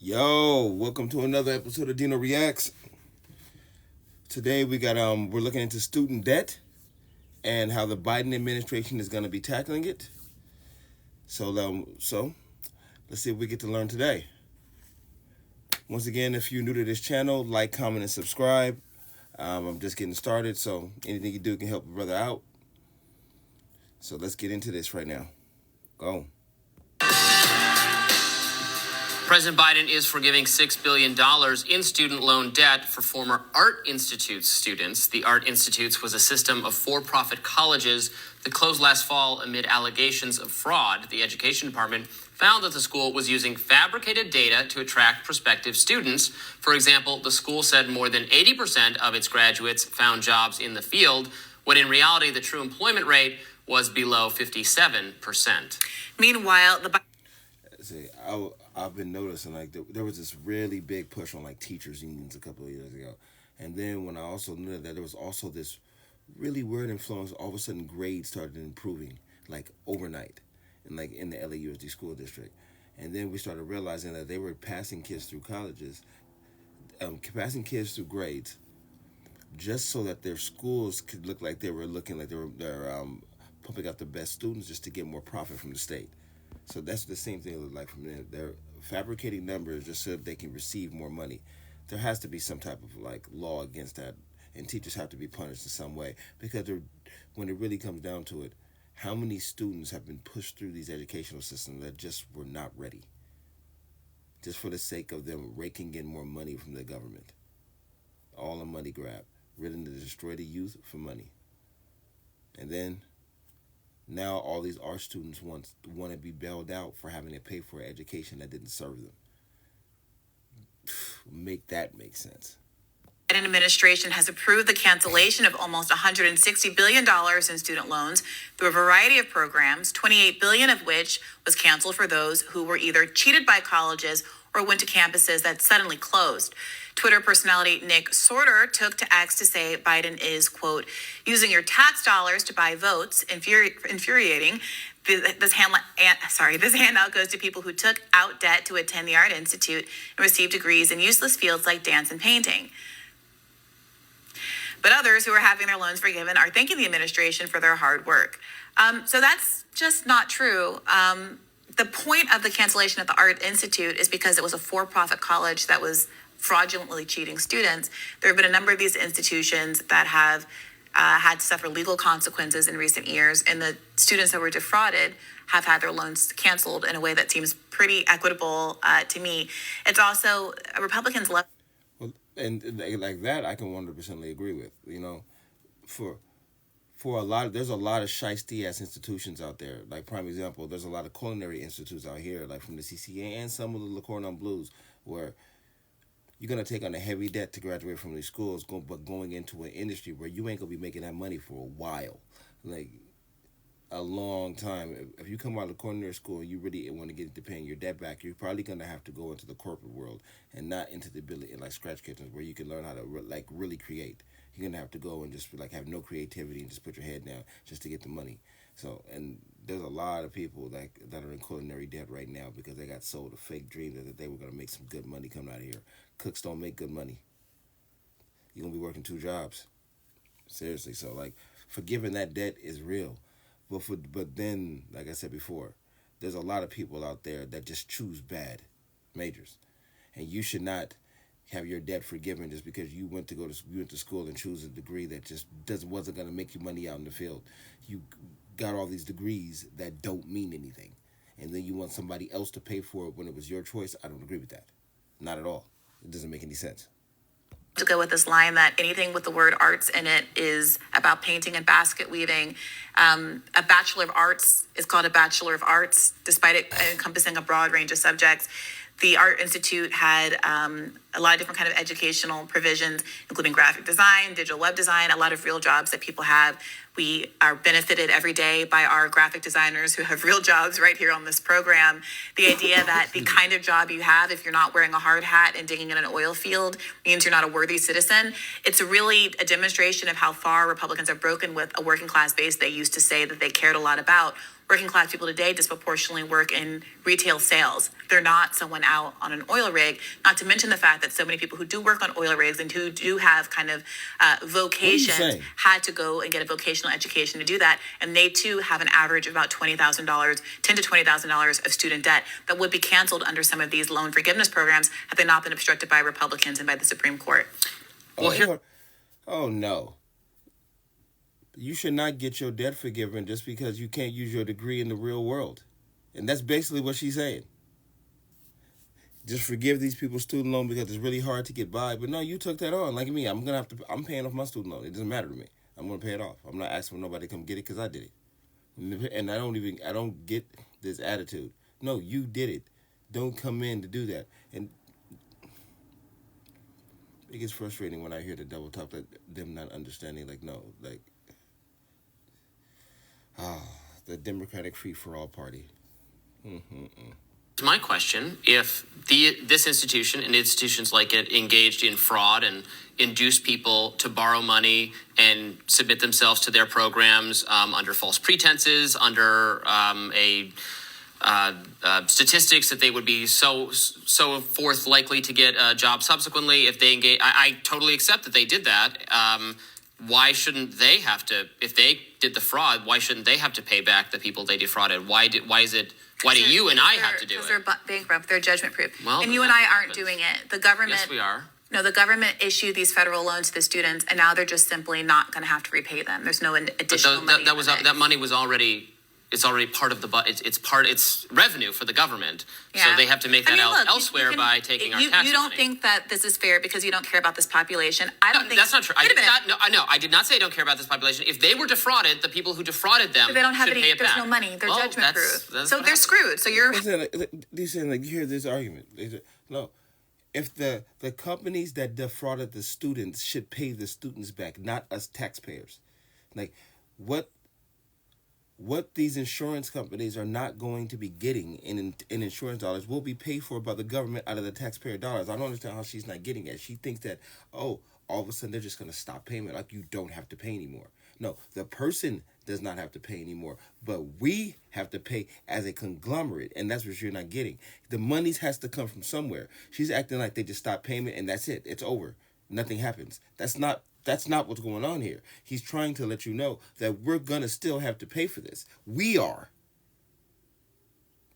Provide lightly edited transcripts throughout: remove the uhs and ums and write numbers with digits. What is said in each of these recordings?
Yo, welcome to another episode of Dino Reacts. Today we're looking into student debt and how the Biden administration is going to be tackling it. So let's see if we get to learn today. Once again, if you're new to this channel, like, comment, and subscribe. I'm just getting started, so anything you do can help a brother out. So let's get into this right now. Go. President Biden is forgiving $6 billion in student loan debt for former Art Institute students. The Art Institutes was a system of for-profit colleges that closed last fall amid allegations of fraud. The Education Department found that the school was using fabricated data to attract prospective students. For example, the school said more than 80% of its graduates found jobs in the field, when in reality the true employment rate was below 57%. Meanwhile, I've been noticing there was this really big push on teachers unions a couple of years ago, and then when I also knew that there was also this really weird influence, all of a sudden grades started improving overnight, and in the LAUSD school district, and then we started realizing that they were passing kids through colleges, passing kids through grades, just so that their schools could look like they were pumping out the best students just to get more profit from the state. So that's the same thing it looked like from them. They're fabricating numbers just so that they can receive more money. There has to be some type of law against that, and teachers have to be punished in some way, because when it really comes down to it, how many students have been pushed through these educational systems that just were not ready, just for the sake of them raking in more money from the government? All a money grab, written to destroy the youth for money. And then now all these art students want to be bailed out for having to pay for an education that didn't serve them. Make that make sense. The Biden administration has approved the cancellation of almost $160 billion in student loans through a variety of programs, $28 billion of which was canceled for those who were either cheated by colleges or went to campuses that suddenly closed. Twitter personality Nick Sorter took to X to say Biden is, quote, using your tax dollars to buy votes, infuriating. This handout goes to people who took out debt to attend the Art Institute and received degrees in useless fields like dance and painting. But others who are having their loans forgiven are thanking the administration for their hard work. So that's just not true. The point of the cancellation at the Art Institute is because it was a for-profit college that was fraudulently cheating students. There have been a number of these institutions that have had to suffer legal consequences in recent years, and the students that were defrauded have had their loans canceled in a way that seems pretty equitable to me. It's also Republicans love. Well, and like that, I can 100% agree with. For a lot, there's a lot of shiesty ass institutions out there. Like prime example, there's a lot of culinary institutes out here, like from the CCA and some of the Le Cordon Bleus, where you're gonna take on a heavy debt to graduate from these schools, but going into an industry where you ain't gonna be making that money for a while, a long time. If you come out of culinary school and you really want to get into paying your debt back, you're probably gonna have to go into the corporate world and not into the ability scratch kitchens where you can learn how to really create. You're gonna have to go and just have no creativity and just put your head down just to get the money. So, and there's a lot of people that are in culinary debt right now because they got sold a fake dream that they were gonna make some good money coming out of here. Cooks don't make good money. You're gonna be working 2 jobs. Seriously. So forgiving that debt is real. But then, like I said before, there's a lot of people out there that just choose bad majors. And you should not have your debt forgiven just because you went to school and choose a degree that just wasn't going to make you money out in the field. You got all these degrees that don't mean anything, and then you want somebody else to pay for it when it was your choice. I don't agree with that. Not at all. It doesn't make any sense. To go with this line that anything with the word arts in it is about painting and basket weaving. A Bachelor of Arts is called a Bachelor of Arts, despite it encompassing a broad range of subjects. The Art Institute had a lot of different kind of educational provisions, including graphic design, digital web design, a lot of real jobs that people have. We are benefited every day by our graphic designers who have real jobs right here on this program. The idea that the kind of job you have, if you're not wearing a hard hat and digging in an oil field, means you're not a worthy citizen. It's really a demonstration of how far Republicans have broken with a working class base they used to say that they cared a lot about. working class people today disproportionately work in retail sales. They're not someone out on an oil rig, not to mention the fact that so many people who do work on oil rigs and who do have kind of vocations saying? had to go and get a vocational education to do that. And they too have an average of about $20,000, $10,000 to $20,000 of student debt that would be canceled under some of these loan forgiveness programs had they not been obstructed by Republicans and by the Supreme Court. Well, oh no. You should not get your debt forgiven just because you can't use your degree in the real world. And that's basically what she's saying. Just forgive these people's student loan because it's really hard to get by. But no, you took that on. Like me, I'm paying off my student loan. It doesn't matter to me. I'm gonna pay it off. I'm not asking for nobody to come get it because I did it. And I don't get this attitude. No, you did it. Don't come in to do that. And it gets frustrating when I hear the double talk, like them not understanding. Like no, like the Democratic Free for All Party. My question, if this institution and institutions like it engaged in fraud and induced people to borrow money and submit themselves to their programs under false pretenses, under statistics that they would be so forth likely to get a job subsequently if they engage, I totally accept that they did that. Why shouldn't they have to, if they did the fraud, why shouldn't they have to pay back the people they defrauded? Why do you and I have to do it? Because they're bankrupt. They're judgment proof. Well, and you and I aren't doing it. The government. Yes, we are. No, the government issued these federal loans to the students, and now they're just simply not going to have to repay them. There's no additional money. That money was already. It's already part of the budget. It's revenue for the government. Yeah. So they have to make that out look, elsewhere by taking our tax money. You don't think that this is fair because you don't care about this population? I don't think that's not true. Wait a minute. I did not say I don't care about this population. If they were defrauded, the people who defrauded them But they don't have should any. pay it There's back. no money. They're judgment proof. That's So what they're happens. screwed. So you're. They're saying like you hear this argument. No, if the companies that defrauded the students should pay the students back, not us taxpayers. Like what these insurance companies are not going to be getting in insurance dollars will be paid for by the government out of the taxpayer dollars. I don't understand how she's not getting it. She thinks that, all of a sudden they're just going to stop payment. Like you don't have to pay anymore. No, the person does not have to pay anymore. But we have to pay as a conglomerate. And that's what you're not getting. The money has to come from somewhere. She's acting like they just stop payment and that's it. It's over. Nothing happens. That's not what's going on here. He's trying to let you know that we're going to still have to pay for this. We are.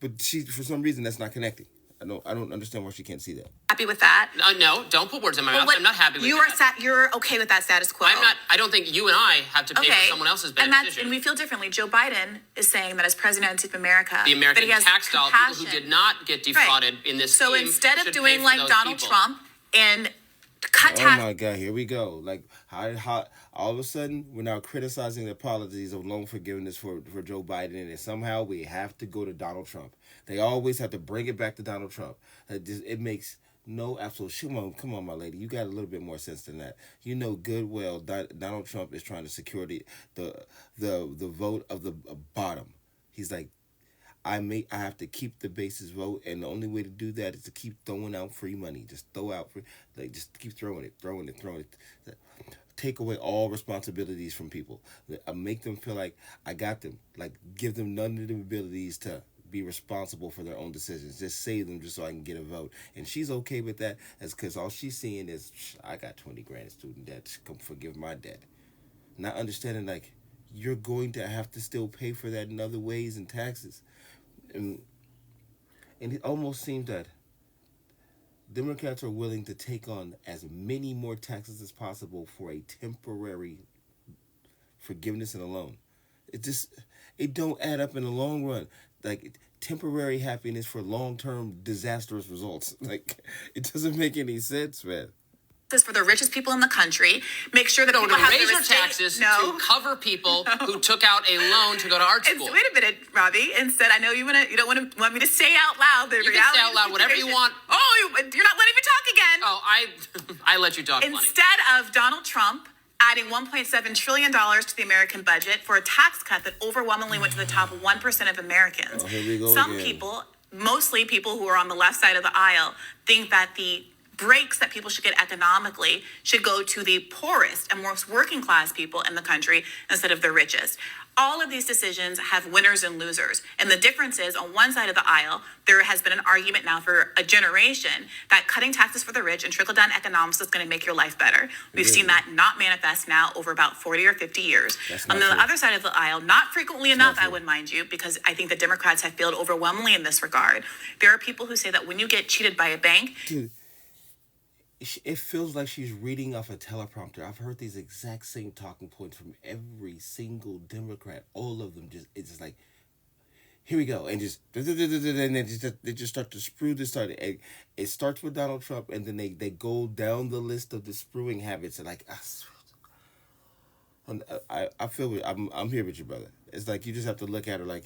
But for some reason, that's not connecting. I don't understand why she can't see that. Happy with that? No, don't put words in my mouth. I'm not happy with that. You're okay with that status quo? I'm not. I don't think you and I have to pay for someone else's bad decision. And we feel differently. Joe Biden is saying that as president of America, the American that he has tax dollars, people who compassion. did not get defrauded in this So scheme instead of should doing pay for like those Donald people. Trump and cut Oh tax. my God, here we go. Like how all of a sudden we're now criticizing the policies of loan forgiveness for Joe Biden, and somehow we have to go to Donald Trump. They always have to bring it back to Donald Trump. It makes no absolute. Come on, my lady. You got a little bit more sense than that. You know good well Donald Trump is trying to secure the vote of the bottom. He's like, I have to keep the bases vote, and the only way to do that is to keep throwing out free money. Just throw out free, just keep throwing it. Take away all responsibilities from people. Make them feel like I got them. Like give them none of the abilities to be responsible for their own decisions. Just save them just so I can get a vote. And she's okay with that, as because all she's seeing is I got 20 grand in student debt. Come forgive my debt. Not understanding like you're going to have to still pay for that in other ways and taxes. And it almost seems that Democrats are willing to take on as many more taxes as possible for a temporary forgiveness and a loan. It don't add up in the long run. Like temporary happiness for long-term disastrous results. Like it doesn't make any sense, man. This for the richest people in the country. Make sure that people have raise their your taxes to cover people who took out a loan to go to art school. Wait a minute, Robbie. Instead, I know you don't want me to say out loud the you reality. You can say out loud whatever you want. Oh, you're not letting me talk again. Oh, I let you talk. Instead of Donald Trump adding $1.7 trillion to the American budget for a tax cut that overwhelmingly went to the top 1% of Americans. Here we go Some again. people, mostly people who are on the left side of the aisle, think that the breaks that people should get economically should go to the poorest and most working class people in the country instead of the richest. All of these decisions have winners and losers. And the difference is, on one side of the aisle, there has been an argument now for a generation that cutting taxes for the rich and trickle down economics is going to make your life better. We've seen that not manifest now over about 40 or 50 years. On the other side of the aisle, not frequently enough, I would mind you, because I think the Democrats have failed overwhelmingly in this regard. There are people who say that when you get cheated by a bank, Dude, it feels like she's reading off a teleprompter. I've heard these exact same talking points from every single Democrat. All of them it's just like, here we go, and just and then they just start to sprue this start. It starts with Donald Trump, and then they go down the list of the spruing habits, and like, I feel I'm here with you, brother. It's like you just have to look at her like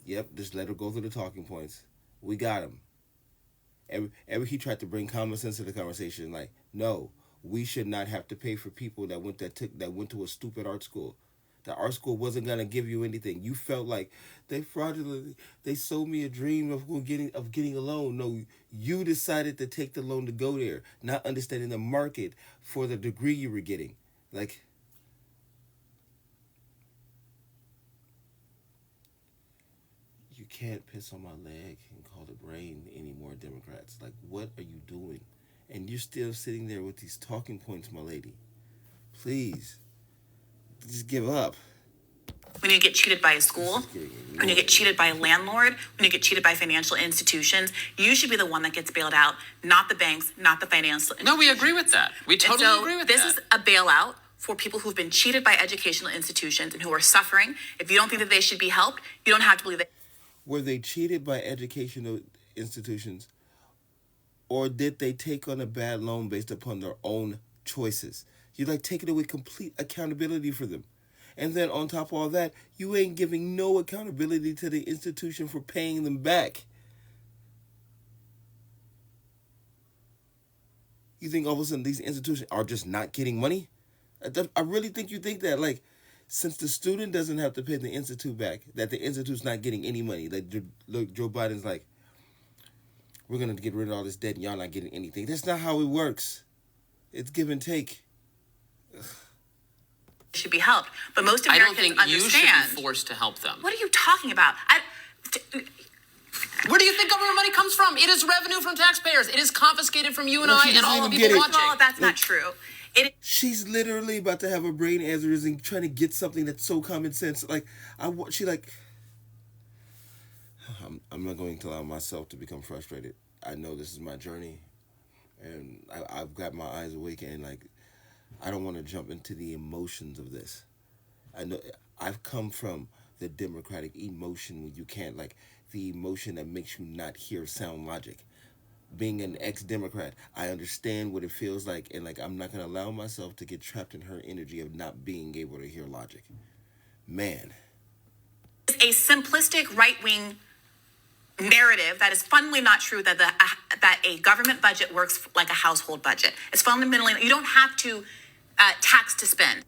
yep, just let her go through the talking points. We got him. Every he tried to bring common sense to the conversation, like, no, we should not have to pay for people that went to a stupid art school. The art school wasn't gonna give you anything. You felt like they fraudulently sold me a dream of getting a loan. No, you decided to take the loan to go there, not understanding the market for the degree you were getting. Like, you can't piss on my leg and call it rain anymore, Democrats. Like, what are you doing? And you're still sitting there with these talking points, my lady. Please, just give up. when you get cheated by a school, when you get cheated by a landlord, when you get cheated by financial institutions, you should be the one that gets bailed out, not the banks, not the financial institutions. No, we agree with that. We totally agree with that. This is a bailout for people who've been cheated by educational institutions and who are suffering. If you don't think that they should be helped, you don't have to believe that. Were they cheated by educational institutions, or did they take on a bad loan based upon their own choices? You're like taking away complete accountability for them. And then on top of all that, you ain't giving no accountability to the institution for paying them back. You think all of a sudden these institutions are just not getting money? I really think you think that, like, since the student doesn't have to pay the institute back, that the institute's not getting any money. Like, look, Joe Biden's like, we're going to get rid of all this debt and y'all not getting anything. That's not how it works. It's give and take. Should be helped, but most Americans I don't think you should be forced to help them. What are you talking about? Where do you think government money comes from? It is revenue from taxpayers. It is confiscated from you and I and all the people watching. Well, that's not true. She's literally about to have a brain aneurysm trying to get something that's so common sense. Like, I'm not going to allow myself to become frustrated. I know this is my journey, and I've got my eyes awake, and like, I don't want to jump into the emotions of this. I know I've come from the Democratic emotion where you can't, like, the emotion that makes you not hear sound logic. Being an ex-Democrat, I understand what it feels like, and like, I'm not going to allow myself to get trapped in her energy of not being able to hear logic. Man. It's a simplistic right-wing narrative that is fundamentally not true, that that a government budget works like a household budget. It's fundamentally, you don't have to tax to spend.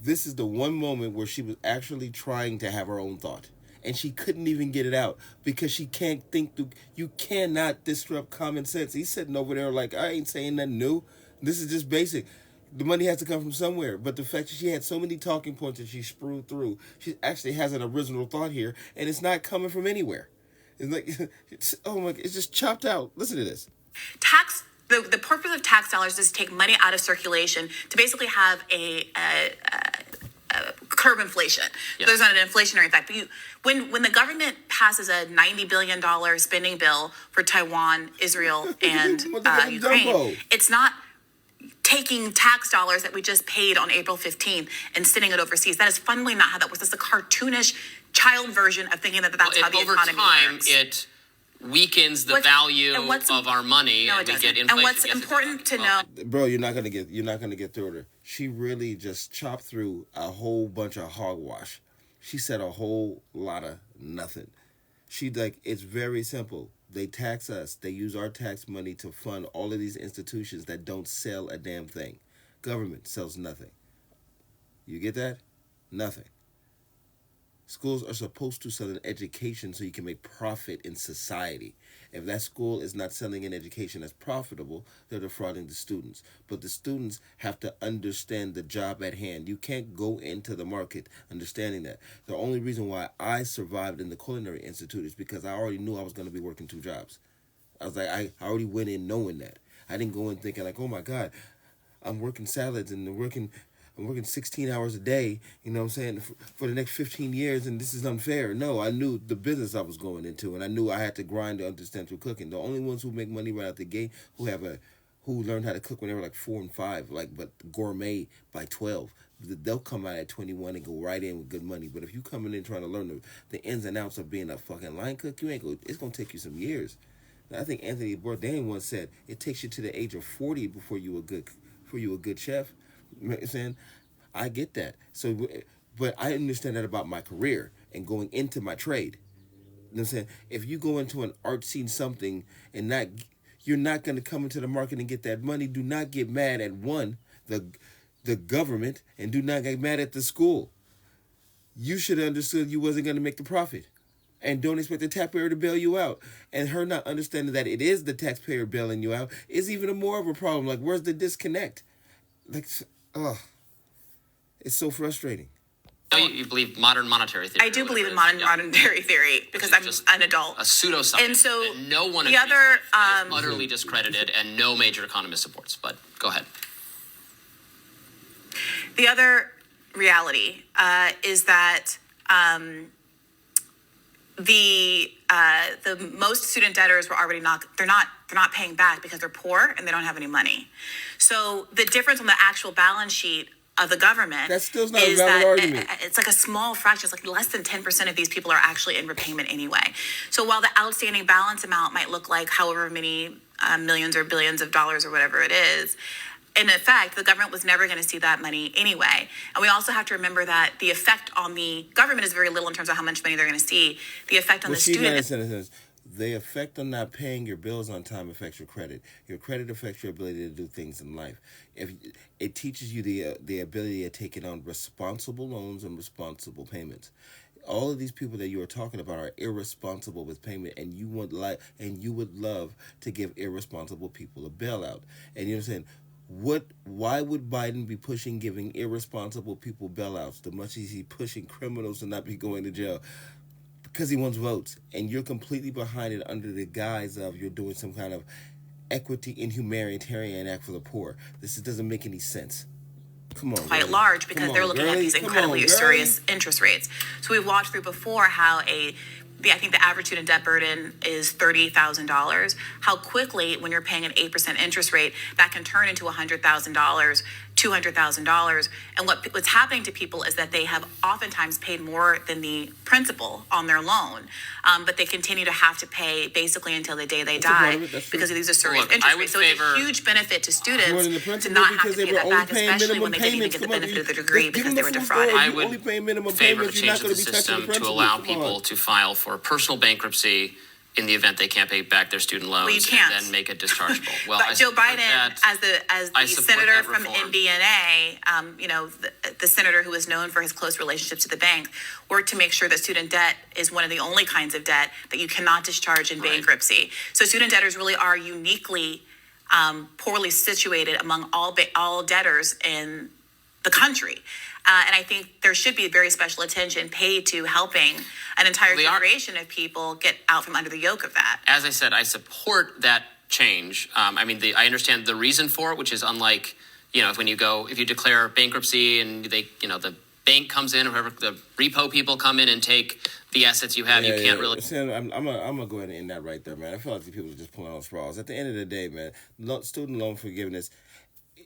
This is the one moment where she was actually trying to have her own thought, and she couldn't even get it out because she can't think through. You cannot disrupt common sense. He's sitting over there like, I ain't saying nothing new. This is just basic. The money has to come from somewhere. But the fact that she had so many talking points that she sprued through, she actually has an original thought here, and it's not coming from anywhere. It's like, oh my, it's just chopped out. Listen to this. The purpose of tax dollars is to take money out of circulation to basically have a curb inflation. Yes. There's not an inflationary effect. But when the government passes a $90 billion spending bill for Taiwan, Israel, and Ukraine, it's not taking tax dollars that we just paid on April 15th and sending it overseas. That is fundamentally not how that works. It's a cartoonish child version of thinking that that's how the economy works. It weakens the value of our money, and we get inflation. And what's important to know, bro, you're not gonna get through her. She really just chopped through a whole bunch of hogwash. She said a whole lot of nothing. It's very simple. They tax us. They use our tax money to fund all of these institutions that don't sell a damn thing. Government sells nothing. You get that? Nothing. Schools are supposed to sell an education so you can make profit in society. If that school is not selling an education that's profitable, they're defrauding the students. But the students have to understand the job at hand. You can't go into the market understanding that. The only reason why I survived in the Culinary Institute is because I already knew I was going to be working 2 jobs. I was like, I already went in knowing that. I didn't go in thinking like, oh my God, I'm working salads and I'm working 16 hours a day, you know what I'm saying, for the next 15 years, and this is unfair. No, I knew the business I was going into, and I knew I had to grind to understand through cooking. The only ones who make money right out the gate, who learned how to cook when they were like 4 and 5, but gourmet by 12. They'll come out at 21 and go right in with good money. But if you coming in trying to learn the ins and outs of being a fucking line cook, it's gonna take you some years. I think Anthony Bourdain once said it takes you to the age of 40 before you a good chef. You know what I'm saying? I get that. So, but I understand that about my career and going into my trade. You know what I'm saying? If you go into an art scene something and you're not going to come into the market and get that money, do not get mad at the government, and do not get mad at the school. You should have understood you wasn't going to make the profit. And don't expect the taxpayer to bail you out. And her not understanding that it is the taxpayer bailing you out is even more of a problem. Like, where's the disconnect? Like, it's so frustrating. You believe modern monetary theory. I do believe in modern monetary theory because I'm an adult. A pseudoscience. And so that no one the agrees other, with, that is utterly discredited, and no major economist supports. But go ahead. The other reality is that the most student debtors were already they're not paying back because they're poor and they don't have any money. So the difference on the actual balance sheet of the government that's still not is a valid that argument. It's like a small fraction. It's like less than 10% of these people are actually in repayment anyway. So while the outstanding balance amount might look like however many millions or billions of dollars or whatever it is, in effect, the government was never going to see that money anyway. And we also have to remember that the effect on the government is very little in terms of how much money they're going to see. The effect on the student... The effect on not paying your bills on time affects your credit. Your credit affects your ability to do things in life. If it teaches you the ability of taking on responsible loans and responsible payments. All of these people that you are talking about are irresponsible with payment, and you would love to give irresponsible people a bailout. And you know what I'm saying? Why would Biden be pushing giving irresponsible people bailouts the much as he's pushing criminals to not be going to jail? Because he wants votes, and you're completely behind it under the guise of you're doing some kind of equity and humanitarian act for the poor. This doesn't make any sense. Come on, quite large because they're looking at these incredibly usurious interest rates. So we've walked through before how I think the average student debt burden is $30,000. How quickly, when you're paying an 8% interest rate, that can turn into $100,000, $200,000. And what's happening to people is that they have oftentimes paid more than the principal on their loan, but they continue to have to pay basically until the day they die because of these usurious interest rates. So it's a huge benefit to students to not have to pay that back, especially when they didn't even get the benefit of their degree because they were defrauded. I would favor the change of the system to allow people to file for personal bankruptcy in the event they can't pay back their student loans and then make it dischargeable. Well, but Joe Biden, as the senator from Indiana, the senator who is known for his close relationship to the bank, worked to make sure that student debt is one of the only kinds of debt that you cannot discharge in bankruptcy. So student debtors really are uniquely poorly situated among all debtors in the country. And I think there should be very special attention paid to helping an entire generation of people get out from under the yoke of that. As I said, I support that change. I understand the reason for it, which is unlike, if you declare bankruptcy and the bank comes in, or whoever, the repo people come in and take the assets you have, you can't really... I'm gonna go ahead and end that right there, man. I feel like these people are just pulling on straws. At the end of the day, man, student loan forgiveness...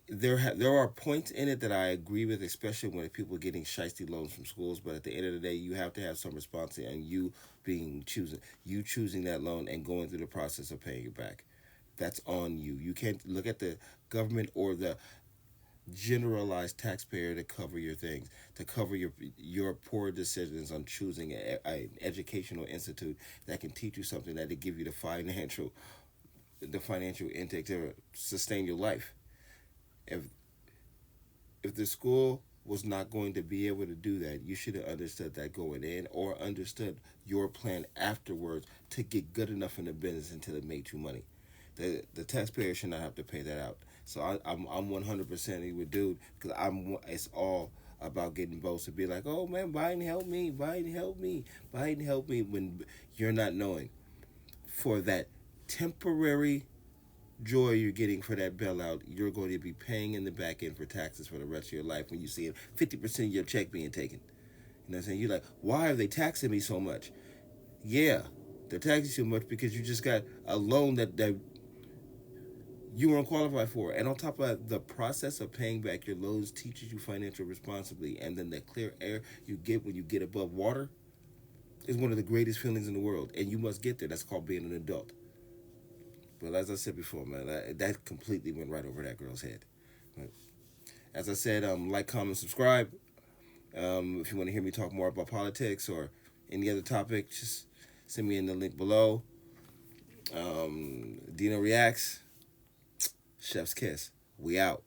There are points in it that I agree with, especially when people are getting shiesty loans from schools. But at the end of the day, you have to have some responsibility, and you choosing that loan and going through the process of paying it back. That's on you. You can't look at the government or the generalized taxpayer to cover your things, to cover your poor decisions on choosing an educational institute that can teach you something that will give you the financial intake to sustain your life. If the school was not going to be able to do that, you should have understood that going in, or understood your plan afterwards to get good enough in the business until it made you money. The taxpayer should not have to pay that out. So I'm 100% with dude, because it's all about getting votes to be like, oh man, Biden help me, Biden help me, Biden help me, when you're not knowing for that temporary joy you're getting for that bailout, you're going to be paying in the back end for taxes for the rest of your life when you see 50% of your check being taken. You know what I'm saying? You're like, why are they taxing me so much? Yeah, they're taxing you so much because you just got a loan that you weren't qualified for. And on top of that, the process of paying back your loans teaches you financial responsibility. And then the clear air you get when you get above water is one of the greatest feelings in the world. And you must get there. That's called being an adult. But as I said before, man, that completely went right over that girl's head. But as I said, like, comment, subscribe. If you want to hear me talk more about politics or any other topic, just send me in the link below. Dino Reacts. Chef's Kiss. We out.